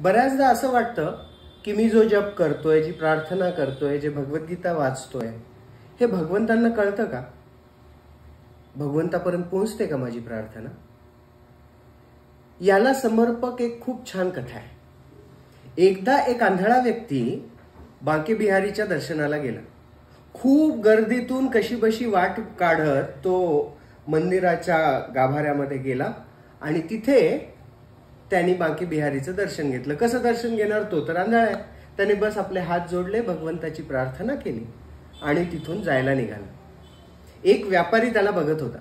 बऱ्याचदा असं वाटतं की मी जो जप करतोय, जी प्रार्थना करतोय, जे भगवद्गीता वाचतोय, हे भगवंतांना कळतं का? भगवंतापर्यंत पोहोचते का माझी प्रार्थना? याला समर्पक एक खूप छान कथा आहे. एकदा एक आंधळा व्यक्ती बांके बिहारीच्या दर्शनाला गेला. खूप गर्दीतून कशीबशी वाट काढत तो मंदिराच्या गाभाऱ्यामध्ये गेला आणि तिथे त्यांनी बांके बिहारीचं दर्शन घेतलं. कसं दर्शन घेणार? तो तर आंधळा आहे. त्याने बस आपले हात जोडले, भगवंताची प्रार्थना केली आणि तिथून जायला निघाला. एक व्यापारी त्याला बघत होता.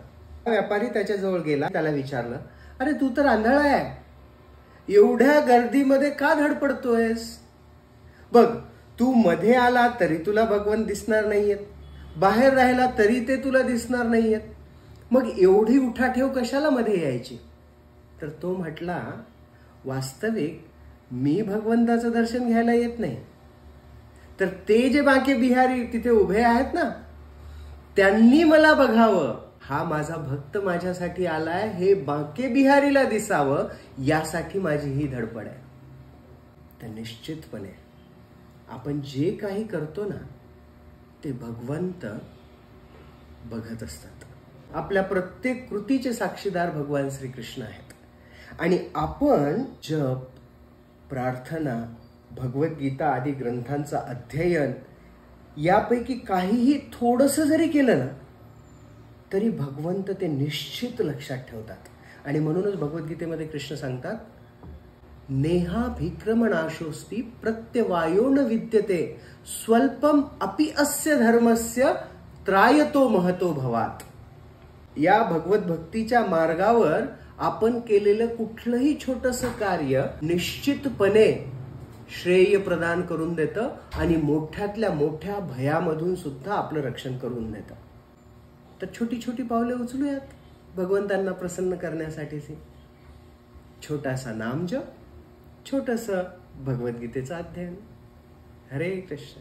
व्यापारी त्याच्याजवळ गेला, त्याला विचारलं, अरे तू तर आंधळा आहे, एवढ्या गर्दीमध्ये का धडपडतोयस? बघ, तू मध्ये आला तरी तुला भगवंत दिसणार नाहीयेत, बाहेर राहिला तरी ते तुला दिसणार नाहीयेत, मग एवढी उठाठेव कशाला मध्ये यायची? तर तो म्हटला, वास्तविक मी भगवंताचं दर्शन घ्यायला येत नाही, तर ते जे बांके बिहारी तिथे उभे आहेत ना, त्यांनी मला बघावं, हा माझा भक्त माझ्यासाठी आलाय, हे बांके बिहारीला दिसावं, यासाठी माझी ही धडपड आहे. तर निश्चितपणे आपण जे काही करतो ना, ते भगवंत बघत असतात. आपल्या प्रत्येक कृतीचे साक्षीदार भगवान श्रीकृष्ण आहेत. आणि आपण जप, प्रार्थना, भगवद्गीता आदी ग्रंथांचं अध्ययन यापैकी काहीही थोडंसं जरी केलं ना, तरी भगवंत ते निश्चित लक्षात ठेवतात. आणि म्हणूनच भगवद्गीतेमध्ये कृष्ण सांगतात, नेहाभिक्रमणाशोस्ति प्रत्यवायो न विद्यते स्वल्पम अपि अस्य धर्मस्य त्रायतो महतो भवात. या भगवत भक्तीच्या मार्गावर आपण केलेलं कुठलंही छोटंसं कार्य निश्चितपणे श्रेय प्रदान करून देतं आणि मोठ्यातल्या मोठ्या भयामधून सुद्धा आपलं रक्षण करून देतं. तर छोटी छोटी पावले उचलूयात भगवंतांना प्रसन्न करण्यासाठी. छोटासा नामजप, छोटंसं भगवद्गीतेचं अध्ययन. हरे कृष्ण.